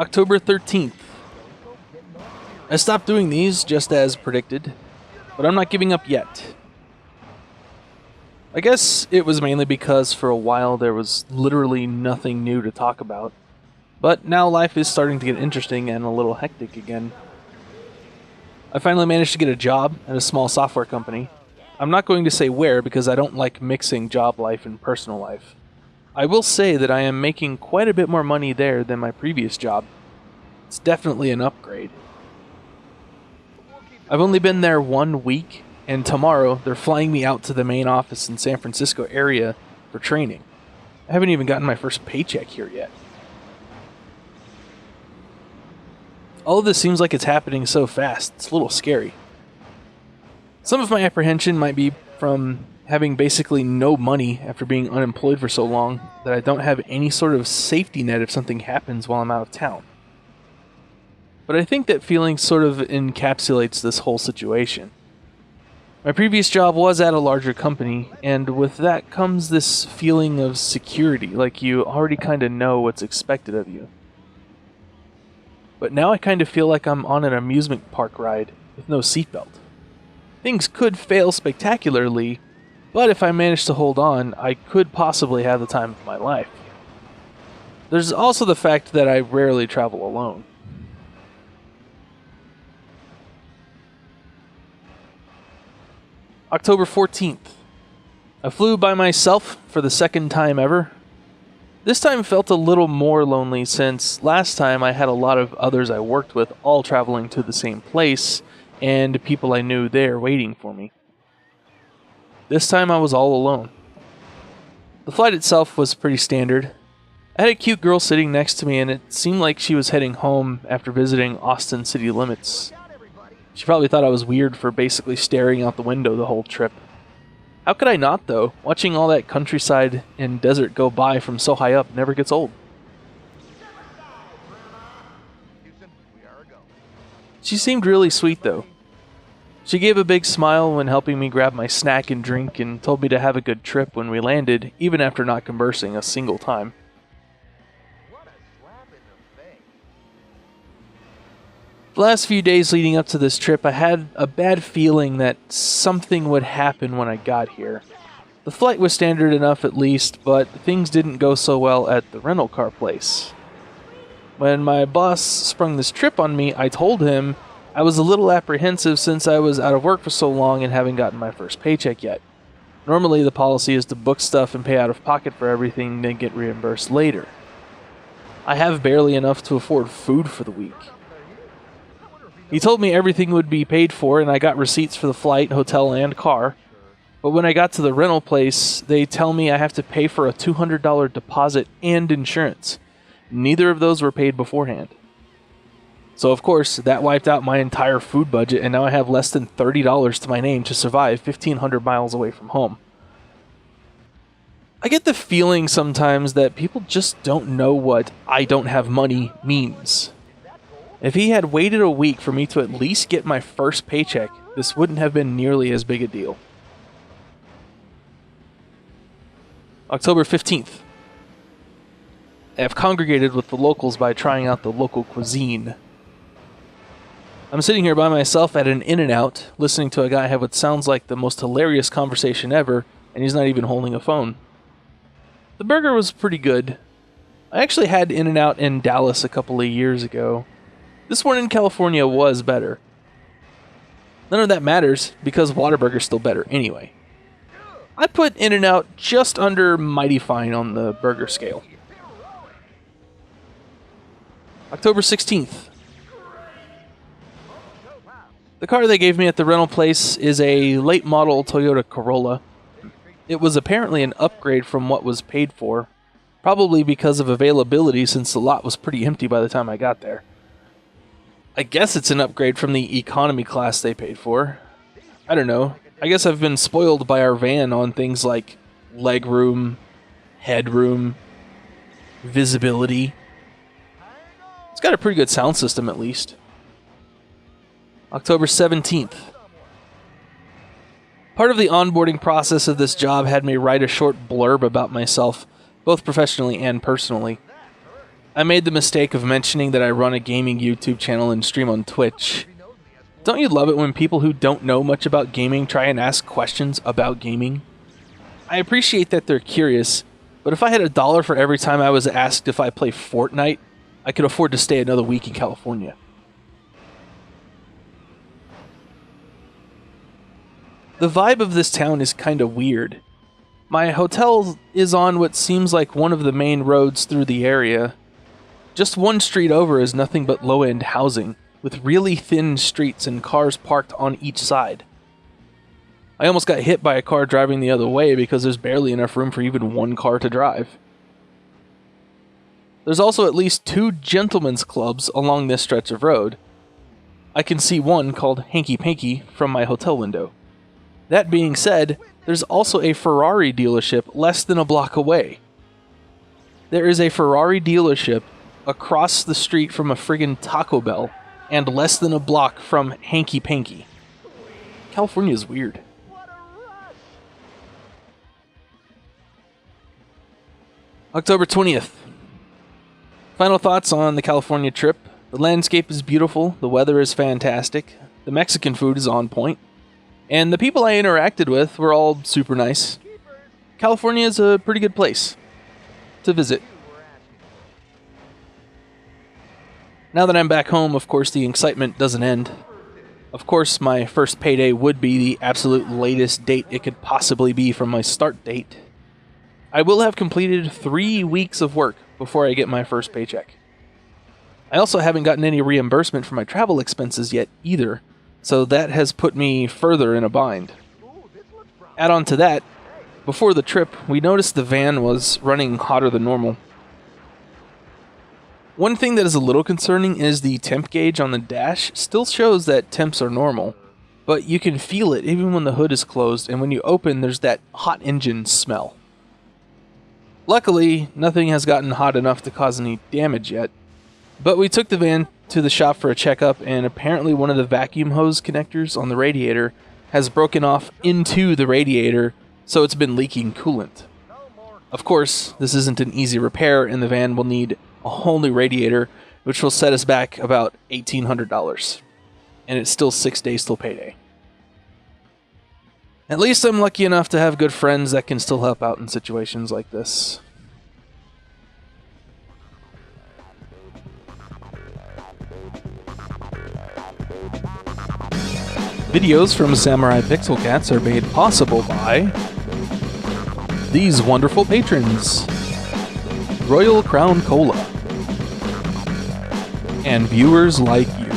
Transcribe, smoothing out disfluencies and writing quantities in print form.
October 13th. I stopped doing these just as predicted, but I'm not giving up yet. I guess it was mainly because for a while there was literally nothing new to talk about, but now life is starting to get interesting and a little hectic again. I finally managed to get a job at a small software company. I'm not going to say where because I don't like mixing job life and personal life. I will say that I am making quite a bit more money there than my previous job. It's definitely an upgrade. I've only been there 1 week, and tomorrow they're flying me out to the main office in San Francisco area for training. I haven't even gotten my first paycheck here yet. All of this seems like it's happening so fast, it's a little scary. Some of my apprehension might be from having basically no money after being unemployed for so long that I don't have any sort of safety net if something happens while I'm out of town. But I think that feeling sort of encapsulates this whole situation. My previous job was at a larger company, and with that comes this feeling of security, like you already kind of know what's expected of you. But now I kind of feel like I'm on an amusement park ride with no seatbelt. Things could fail spectacularly, but if I manage to hold on, I could possibly have the time of my life. There's also the fact that I rarely travel alone. October 14th. I flew by myself for the second time ever. This time felt a little more lonely since last time I had a lot of others I worked with all traveling to the same place and people I knew there waiting for me. This time I was all alone. The flight itself was pretty standard. I had a cute girl sitting next to me and it seemed like she was heading home after visiting Austin city limits. She probably thought I was weird for basically staring out the window the whole trip. How could I not, though? Watching all that countryside and desert go by from so high up never gets old. She seemed really sweet, though. She gave a big smile when helping me grab my snack and drink and told me to have a good trip when we landed, even after not conversing a single time. The last few days leading up to this trip, I had a bad feeling that something would happen when I got here. The flight was standard enough at least, but things didn't go so well at the rental car place. When my boss sprung this trip on me, I told him I was a little apprehensive since I was out of work for so long and haven't gotten my first paycheck yet. Normally the policy is to book stuff and pay out of pocket for everything, then get reimbursed later. I have barely enough to afford food for the week. He told me everything would be paid for, and I got receipts for the flight, hotel, and car. But when I got to the rental place, they tell me I have to pay for a $200 deposit and insurance. Neither of those were paid beforehand. So of course, that wiped out my entire food budget, and now I have less than $30 to my name to survive 1,500 miles away from home. I get the feeling sometimes that people just don't know what "I don't have money" means. If he had waited a week for me to at least get my first paycheck, this wouldn't have been nearly as big a deal. October 15th. I have congregated with the locals by trying out the local cuisine. I'm sitting here by myself at an In-N-Out, listening to a guy have what sounds like the most hilarious conversation ever, and he's not even holding a phone. The burger was pretty good. I actually had In-N-Out in Dallas a couple of years ago. This one in California was better. None of that matters, because Whataburger's still better anyway. I put In-N-Out just under mighty fine on the burger scale. October 16th. The car they gave me at the rental place is a late model Toyota Corolla. It was apparently an upgrade from what was paid for, probably because of availability since the lot was pretty empty by the time I got there. I guess it's an upgrade from the economy class they paid for. I don't know. I guess I've been spoiled by our van on things like legroom, headroom, visibility. It's got a pretty good sound system at least. October 17th. Part of the onboarding process of this job had me write a short blurb about myself, both professionally and personally. I made the mistake of mentioning that I run a gaming YouTube channel and stream on Twitch. Don't you love it when people who don't know much about gaming try and ask questions about gaming? I appreciate that they're curious, but if I had $1 for every time I was asked if I play Fortnite, I could afford to stay another week in California. The vibe of this town is kinda weird. My hotel is on what seems like one of the main roads through the area. Just one street over is nothing but low-end housing, with really thin streets and cars parked on each side. I almost got hit by a car driving the other way because there's barely enough room for even one car to drive. There's also at least 2 gentlemen's clubs along this stretch of road. I can see one called Hanky Panky from my hotel window. That being said, there's also a Ferrari dealership less than a block away. There is a Ferrari dealership across the street from a friggin' Taco Bell, and less than a block from Hanky Panky. California's weird. October 20th. Final thoughts on the California trip. The landscape is beautiful, the weather is fantastic, the Mexican food is on point, and the people I interacted with were all super nice. California is a pretty good place to visit. Now that I'm back home, of course, the excitement doesn't end. Of course, my first payday would be the absolute latest date it could possibly be from my start date. I will have completed 3 weeks of work before I get my first paycheck. I also haven't gotten any reimbursement for my travel expenses yet either, so that has put me further in a bind. Add on to that, before the trip, we noticed the van was running hotter than normal. One thing that is a little concerning is the temp gauge on the dash still shows that temps are normal, but you can feel it even when the hood is closed, and when you open, there's that hot engine smell. Luckily, nothing has gotten hot enough to cause any damage yet, but we took the van to the shop for a checkup, and apparently one of the vacuum hose connectors on the radiator has broken off into the radiator, so it's been leaking coolant. Of course, this isn't an easy repair, and the van will need a whole new radiator, which will set us back about $1,800. And it's still 6 days till payday. At least I'm lucky enough to have good friends that can still help out in situations like this. Videos from Samurai Pixel Cats are made possible by these wonderful patrons: Royal Crown Cola, and viewers like you.